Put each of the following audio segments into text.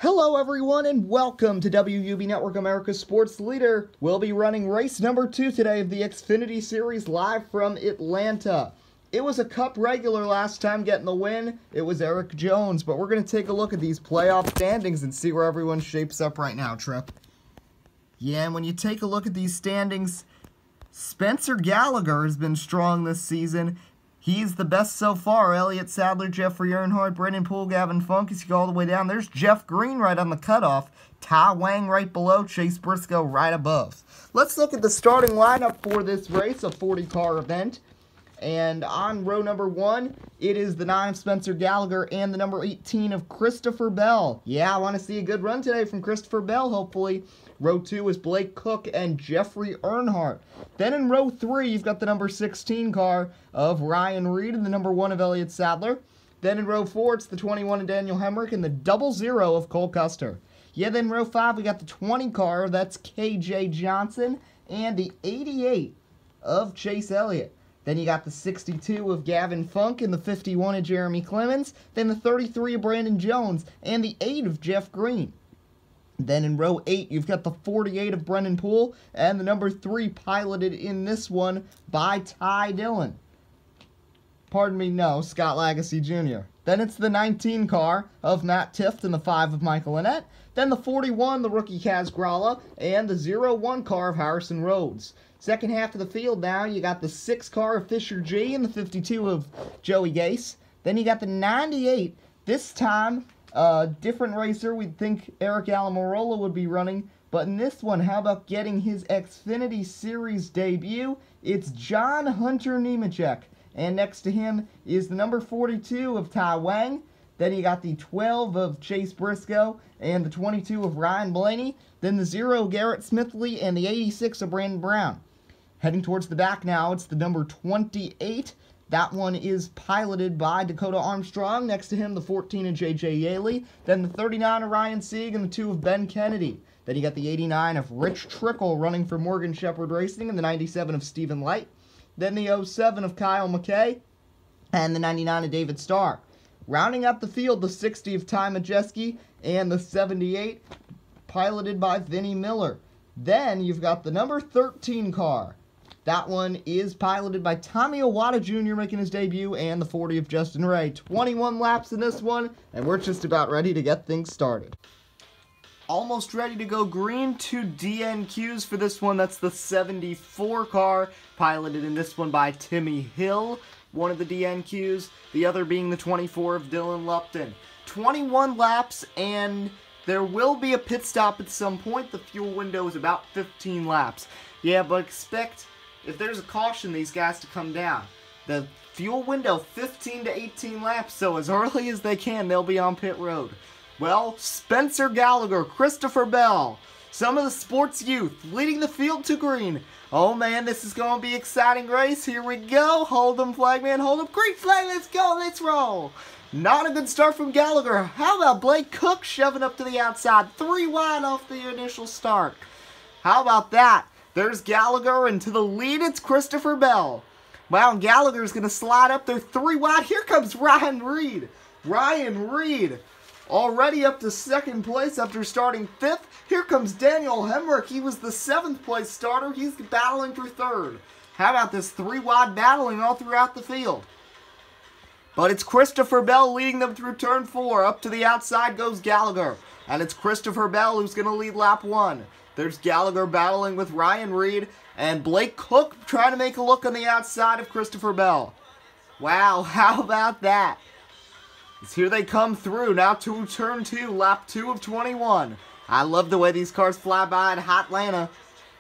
Hello everyone and welcome to WUB Network America's Sports Leader. We'll be running race number 2 today of the Xfinity Series live from Atlanta. It was a Cup regular last time getting the win. It was Eric Jones, but we're going to take a look at these playoff standings and see where everyone shapes up right now, Trip. Yeah, and when you take a look at these standings, Spencer Gallagher has been strong this season. He's the best so far. Elliott Sadler, Jeffrey Earnhardt, Brendan Poole, Gavin Funk. As you go all the way down, there's Jeff Green right on the cutoff. Ty Wang right below. Chase Briscoe right above. Let's look at the starting lineup for this race, a 40-car event. And on row number 1, it is the 9 of Spencer Gallagher and the number 18 of Christopher Bell. Yeah, I want to see a good run today from Christopher Bell, hopefully. Row 2 is Blake Cook and Jeffrey Earnhardt. Then in row 3, you've got the number 16 car of Ryan Reed and the number 1 of Elliott Sadler. Then in row 4, it's the 21 of Daniel Hemrick and the 00 of Cole Custer. Yeah, then in row 5, we got the 20 car, that's KJ Johnson, and the 88 of Chase Elliott. Then you got the 62 of Gavin Funk and the 51 of Jeremy Clemens. Then the 33 of Brandon Jones and the 8 of Jeff Green. Then in row 8, you've got the 48 of Brendan Poole and the number 3 piloted in this one by Ty Dillon. Pardon me, no, Scott Lagasse Jr. Then it's the 19 car of Matt Tifft and the 5 of Michael Annett. Then the 41, the rookie Kaz Gralla, and the 01 car of Harrison Rhodes. Second half of the field now, you got the 6 car of Fisher G and the 52 of Joey Gase. Then you got the 98, this time different racer. We'd think Eric Almirola would be running, but in this one, how about getting his Xfinity Series debut? It's John Hunter Nemechek, and next to him is the number 42 of Ty Wang. Then you got the 12 of Chase Briscoe and the 22 of Ryan Blaney. Then the 0 Garrett Smithley and the 86 of Brandon Brown. Heading towards the back now, it's the number 28. That one is piloted by Dakota Armstrong. Next to him, the 14 of J.J. Yaley. Then the 39 of Ryan Sieg and the 2 of Ben Kennedy. Then you got the 89 of Rich Trickle running for Morgan Shepherd Racing and the 97 of Stephen Light. Then the 07 of Kyle McKay and the 99 of David Starr. Rounding up the field, the 60 of Ty Majeski and the 78 piloted by Vinnie Miller. Then you've got the number 13 car. That one is piloted by Tommy Iwata Jr. making his debut and the 40 of Justin Ray. 21 laps in this one, and we're just about ready to get things started. Almost ready to go green. 2 DNQs for this one. That's the 74 car, piloted in this one by Timmy Hill. One of the DNQs, the other being the 24 of Dylan Lupton. 21 laps, and there will be a pit stop at some point. The fuel window is about 15 laps. Yeah, but expect, if there's a caution, these guys to come down. The fuel window, 15 to 18 laps, so as early as they can, they'll be on pit road. Well, Spencer Gallagher, Christopher Bell, some of the sports youth leading the field to green. Oh man, this is going to be an exciting race. Here we go. Hold them, flagman. Hold them. Green flag. Let's go. Let's roll. Not a good start from Gallagher. How about Blake Cook shoving up to the outside? 3 wide off the initial start. How about that? There's Gallagher, and to the lead, it's Christopher Bell. Wow, and Gallagher's going to slide up there 3 wide. Here comes Ryan Reed. Ryan Reed already up to 2nd place after starting 5th. Here comes Daniel Hemrick. He was the 7th place starter. He's battling for 3rd. How about this 3 wide battling all throughout the field? But it's Christopher Bell leading them through turn 4. Up to the outside goes Gallagher. And it's Christopher Bell who's going to lead lap 1. There's Gallagher battling with Ryan Reed. And Blake Cook trying to make a look on the outside of Christopher Bell. Wow, how about that? Here they come through, now to turn 2, lap 2 of 21. I love the way these cars fly by at Hotlanta.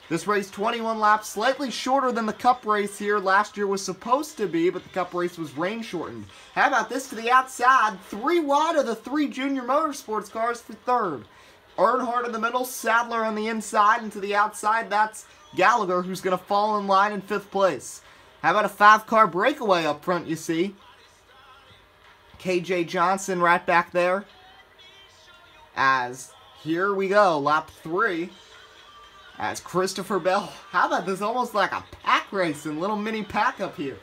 This race, 21 laps, slightly shorter than the Cup race here. Last year was supposed to be, but the Cup race was rain shortened. How about this to the outside? 3 wide of the 3 Junior Motorsports cars for 3rd. Earnhardt in the middle, Sadler on the inside, and to the outside, that's Gallagher, who's going to fall in line in 5th place. How about a 5-car breakaway up front, you see? KJ Johnson right back there. As here we go, lap 3. As Christopher Bell, how about this? Almost like a pack race and little mini pack up here.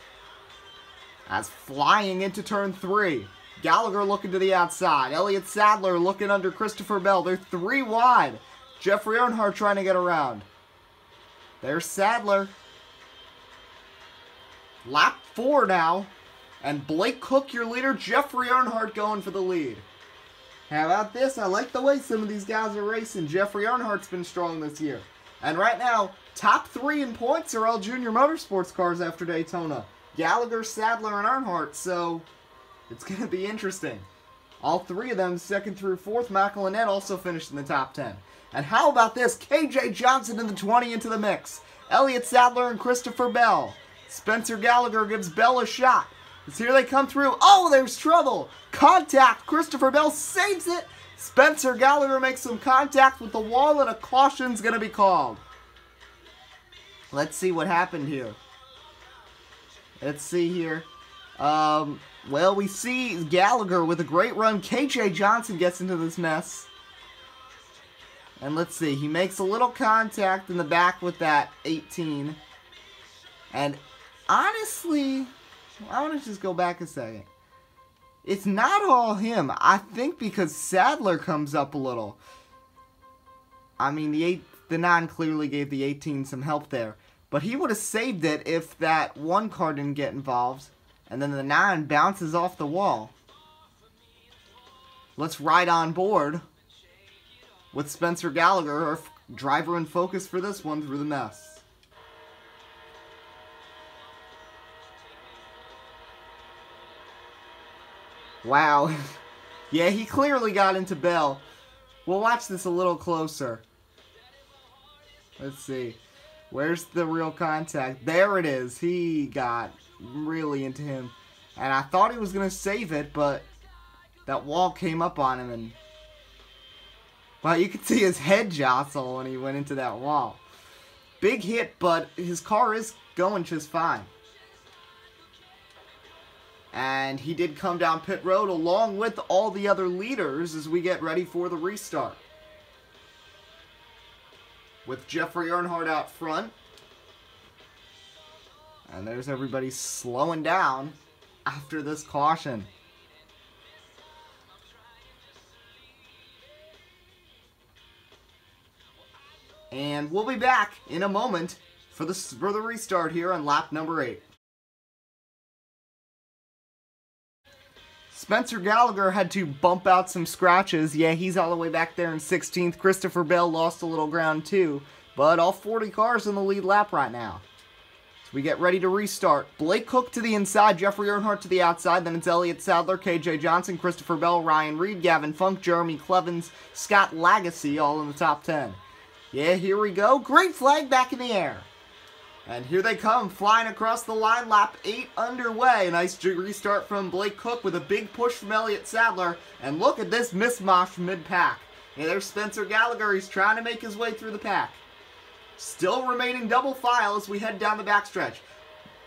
As flying into turn 3. Gallagher looking to the outside. Elliott Sadler looking under Christopher Bell. They're 3 wide. Jeffrey Earnhardt trying to get around. There's Sadler. Lap 4 now. And Blake Cook, your leader. Jeffrey Earnhardt going for the lead. How about this? I like the way some of these guys are racing. Jeffrey Earnhardt's been strong this year. And right now, top 3 in points are all Junior Motorsports cars after Daytona. Gallagher, Sadler, and Earnhardt. So it's going to be interesting. All 3 of them, 2nd through 4th. McElhennett also finished in the top 10. And how about this? KJ Johnson in the 20 into the mix. Elliott Sadler and Christopher Bell. Spencer Gallagher gives Bell a shot. As here they come through. Oh, there's trouble. Contact. Christopher Bell saves it. Spencer Gallagher makes some contact with the wall, and a caution's going to be called. Let's see what happened here. Let's see here. Well, we see Gallagher with a great run. KJ Johnson gets into this mess. And let's see. He makes a little contact in the back with that 18. And honestly, I want to just go back a second. It's not all him. I think because Sadler comes up a little. I mean, the 9 clearly gave the 18 some help there. But he would have saved it if that 1 car didn't get involved. And then the 9 bounces off the wall. Let's ride on board with Spencer Gallagher, our driver in focus for this one, through the mess. Wow. Yeah, he clearly got into Bell. We'll watch this a little closer. Let's see. Where's the real contact? There it is. He got really into him. And I thought he was going to save it, but that wall came up on him. And well, you could see his head jostle when he went into that wall. Big hit, but his car is going just fine. And he did come down pit road along with all the other leaders as we get ready for the restart. With Jeffrey Earnhardt out front. And there's everybody slowing down after this caution. And we'll be back in a moment for the restart here on lap number 8. Spencer Gallagher had to bump out some scratches. Yeah, he's all the way back there in 16th. Christopher Bell lost a little ground too. But all 40 cars in the lead lap right now. So we get ready to restart. Blake Cook to the inside, Jeffrey Earnhardt to the outside. Then it's Elliott Sadler, KJ Johnson, Christopher Bell, Ryan Reed, Gavin Funk, Jeremy Clevens, Scott Lagasse all in the top 10. Yeah, here we go. Great flag back in the air. And here they come, flying across the line, lap 8 underway. Nice restart from Blake Cook with a big push from Elliott Sadler. And look at this mismatch mid-pack. Yeah, there's Spencer Gallagher. He's trying to make his way through the pack. Still remaining double file as we head down the backstretch.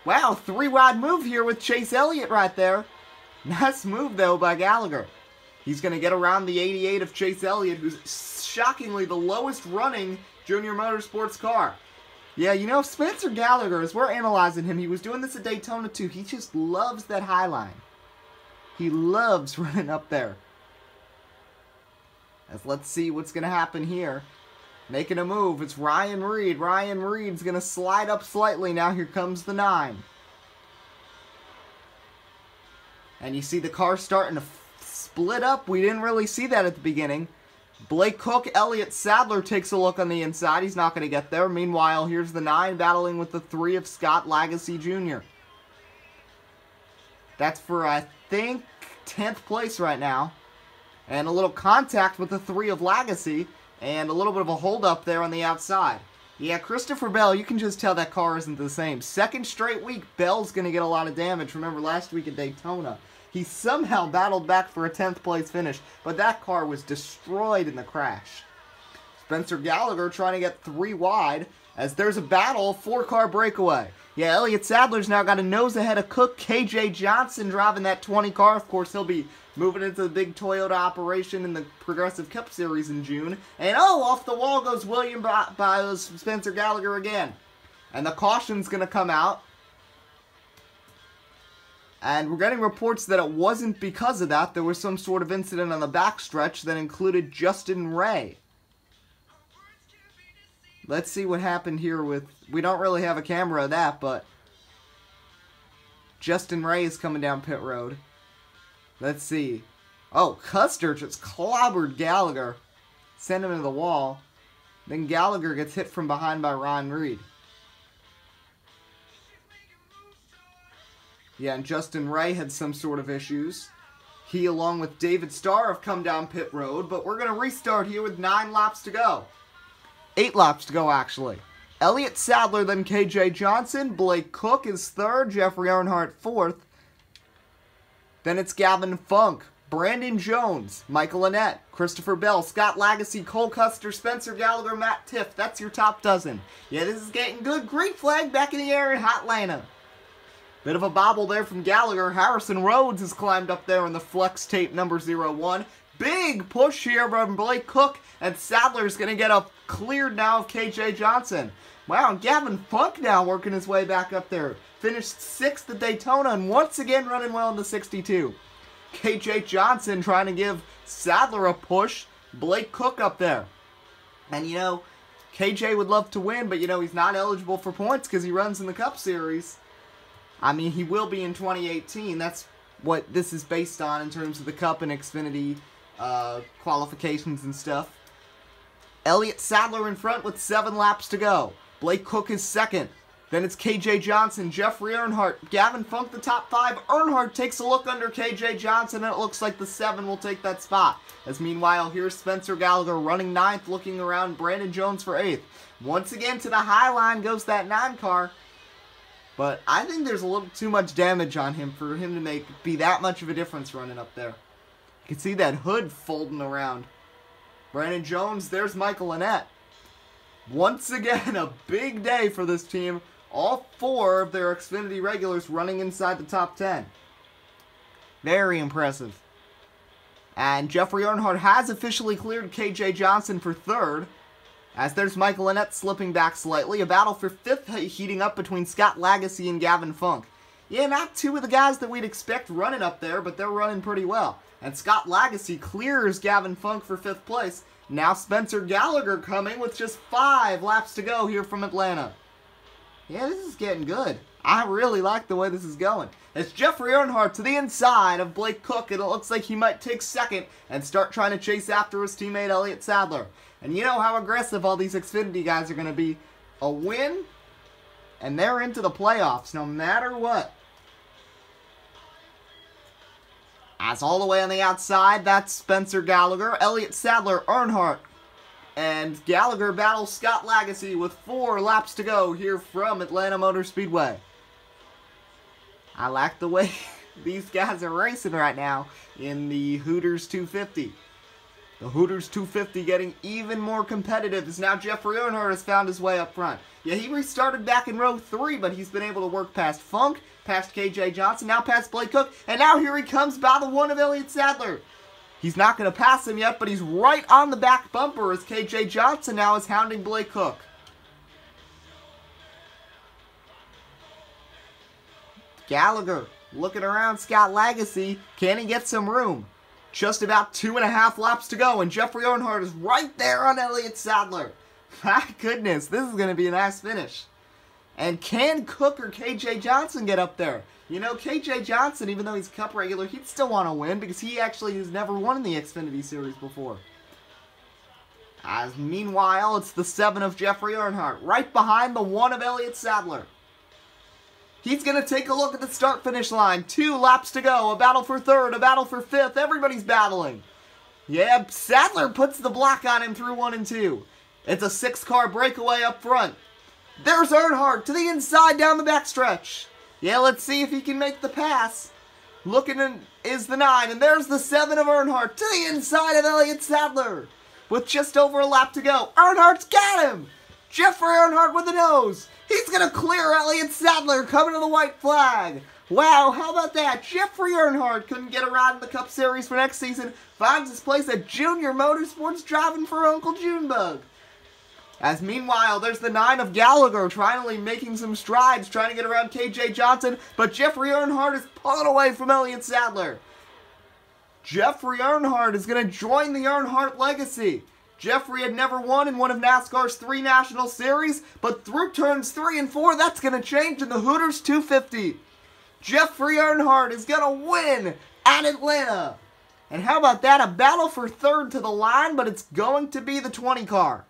Wow, 3-wide move here with Chase Elliott right there. Nice move, though, by Gallagher. He's going to get around the 88 of Chase Elliott, who's shockingly the lowest running Junior Motorsports car. Yeah, you know, Spencer Gallagher, as we're analyzing him, he was doing this at Daytona too. He just loves that high line. He loves running up there. Let's see what's going to happen here. Making a move, it's Ryan Reed. Ryan Reed's going to slide up slightly. Now here comes the 9. And you see the car starting to split up. We didn't really see that at the beginning. Blake Cook, Elliott Sadler takes a look on the inside. He's not going to get there. Meanwhile, here's the 9 battling with the 3 of Scott Lagasse Jr. That's for, I think, 10th place right now. And a little contact with the 3 of Lagasse. And a little bit of a hold-up there on the outside. Yeah, Christopher Bell, you can just tell that car isn't the same. Second straight week, Bell's going to get a lot of damage. Remember last week at Daytona. He somehow battled back for a 10th place finish, but that car was destroyed in the crash. Spencer Gallagher trying to get 3 wide as there's a battle, 4-car breakaway. Yeah, Elliott Sadler's now got a nose ahead of Cook. KJ Johnson driving that 20 car. Of course, he'll be moving into the big Toyota operation in the Progressive Cup Series in June. And oh, off the wall goes William by Spencer Gallagher again. And the caution's going to come out. And we're getting reports that it wasn't because of that. There was some sort of incident on the backstretch that included Justin Ray. Let's see what happened here with... We don't really have a camera of that, but... Justin Ray is coming down pit road. Let's see. Oh, Custer just clobbered Gallagher. Sent him to the wall. Then Gallagher gets hit from behind by Ron Reed. Yeah, and Justin Ray had some sort of issues. He, along with David Starr, have come down pit road, but we're going to restart here with 9 laps to go. 8 laps to go, actually. Elliott Sadler, then KJ Johnson. Blake Cook is 3rd. Jeffrey Earnhardt 4th. Then it's Gavin Funk, Brandon Jones, Michael Annett, Christopher Bell, Scott Lagasse, Cole Custer, Spencer Gallagher, Matt Tiff. That's your top dozen. Yeah, this is getting good. Green flag back in the air in Hotlanta. Bit of a bobble there from Gallagher. Harrison Rhodes has climbed up there in the flex tape number 01. Big push here from Blake Cook, and Sadler's going to get up cleared now of KJ Johnson. Wow, and Gavin Funk now working his way back up there. Finished 6th at Daytona and once again running well in the 62. KJ Johnson trying to give Sadler a push. Blake Cook up there. And you know, KJ would love to win, but you know, he's not eligible for points because he runs in the Cup Series. I mean, he will be in 2018. That's what this is based on in terms of the Cup and Xfinity qualifications and stuff. Elliott Sadler in front with 7 laps to go. Blake Cook is 2nd. Then it's KJ Johnson, Jeffrey Earnhardt, Gavin Funk the top 5. Earnhardt takes a look under KJ Johnson, and it looks like the 7 will take that spot. As meanwhile, here's Spencer Gallagher running 9th, looking around. Brandon Jones for 8th. Once again, to the high line goes that 9 car. But I think there's a little too much damage on him for him to be that much of a difference running up there. You can see that hood folding around. Brandon Jones, there's Michael Annett. Once again, a big day for this team. All 4 of their Xfinity regulars running inside the top 10. Very impressive. And Jeffrey Earnhardt has officially cleared KJ Johnson for 3rd. As there's Michael Annett slipping back slightly. A battle for 5th heating up between Scott Lagasse and Gavin Funk. Yeah, not 2 of the guys that we'd expect running up there, but they're running pretty well. And Scott Lagasse clears Gavin Funk for 5th place. Now Spencer Gallagher coming with just 5 laps to go here from Atlanta. Yeah, this is getting good. I really like the way this is going. It's Jeffrey Earnhardt to the inside of Blake Cook, and it looks like he might take 2nd and start trying to chase after his teammate Elliott Sadler. And you know how aggressive all these Xfinity guys are going to be. A win, and they're into the playoffs no matter what. As all the way on the outside, that's Spencer Gallagher, Elliott Sadler, Earnhardt, and Gallagher battles Scott Lagasse with 4 laps to go here from Atlanta Motor Speedway. I like the way these guys are racing right now in the Hooters 250. The Hooters 250 getting even more competitive as now Jeffrey Earnhardt has found his way up front. Yeah, he restarted back in row 3, but he's been able to work past Funk, past KJ Johnson, now past Blake Cook, and now here he comes by the 1 of Elliott Sadler. He's not going to pass him yet, but he's right on the back bumper as KJ Johnson now is hounding Blake Cook. Gallagher looking around Scott Lagasse. Can he get some room? Just about 2.5 laps to go, and Jeffrey Earnhardt is right there on Elliott Sadler. My goodness, this is going to be a nice finish. And can Cook or KJ Johnson get up there? You know, KJ Johnson, even though he's Cup regular, he'd still want to win because he actually has never won in the Xfinity Series before. As meanwhile, it's the 7 of Jeffrey Earnhardt, right behind the 1 of Elliott Sadler. He's going to take a look at the start-finish line. 2 laps to go. A battle for 3rd, a battle for 5th. Everybody's battling. Yeah, Sadler puts the block on him through 1 and 2. It's a 6-car breakaway up front. There's Earnhardt to the inside down the backstretch. Yeah, let's see if he can make the pass. Looking in is the 9, and there's the 7 of Earnhardt to the inside of Elliott Sadler. With just over a lap to go. Earnhardt's got him. Jeffrey Earnhardt with the nose. He's going to clear Elliott Sadler coming to the white flag. Wow, how about that? Jeffrey Earnhardt couldn't get a ride in the Cup Series for next season. Finds his place at Junior Motorsports driving for Uncle Junebug. As meanwhile, there's the 9 of Gallagher finally making some strides, trying to get around KJ Johnson, but Jeffrey Earnhardt is pulling away from Elliott Sadler. Jeffrey Earnhardt is going to join the Earnhardt legacy. Jeffrey had never won in one of NASCAR's 3 national series, but through turns 3 and 4, that's going to change in the Hooters 250. Jeffrey Earnhardt is going to win at Atlanta. And how about that? A battle for third to the line, but it's going to be the 20 car.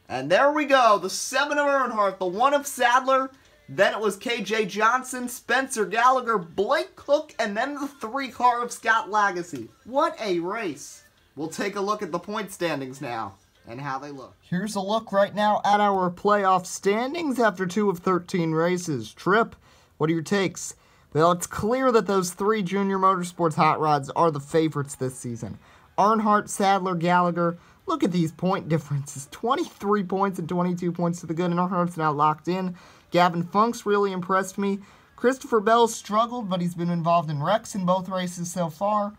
And there we go. The 7 of Earnhardt, the 1 of Sadler. Then it was KJ Johnson, Spencer Gallagher, Blake Cook, and then the 3 car of Scott Lagasse. What a race. We'll take a look at the point standings now and how they look. Here's a look right now at our playoff standings after 2 of 13 races. Tripp, what are your takes? Well, it's clear that those 3 Junior Motorsports hot rods are the favorites this season. Earnhardt, Sadler, Gallagher. Look at these point differences. 23 points and 22 points to the good, and Earnhardt's now locked in. Gavin Funk's really impressed me. Christopher Bell struggled, but he's been involved in wrecks in both races so far.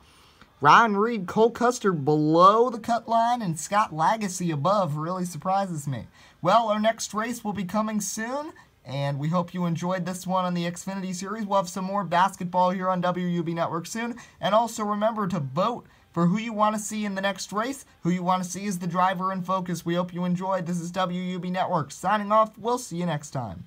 Ryan Reed, Cole Custer below the cut line, and Scott Lagasse above really surprises me. Well, our next race will be coming soon, and we hope you enjoyed this one on the Xfinity Series. We'll have some more basketball here on WUB Network soon, and also remember to vote for who you want to see in the next race, who you want to see as the driver in focus. We hope you enjoyed. This is WUB Network signing off. We'll see you next time.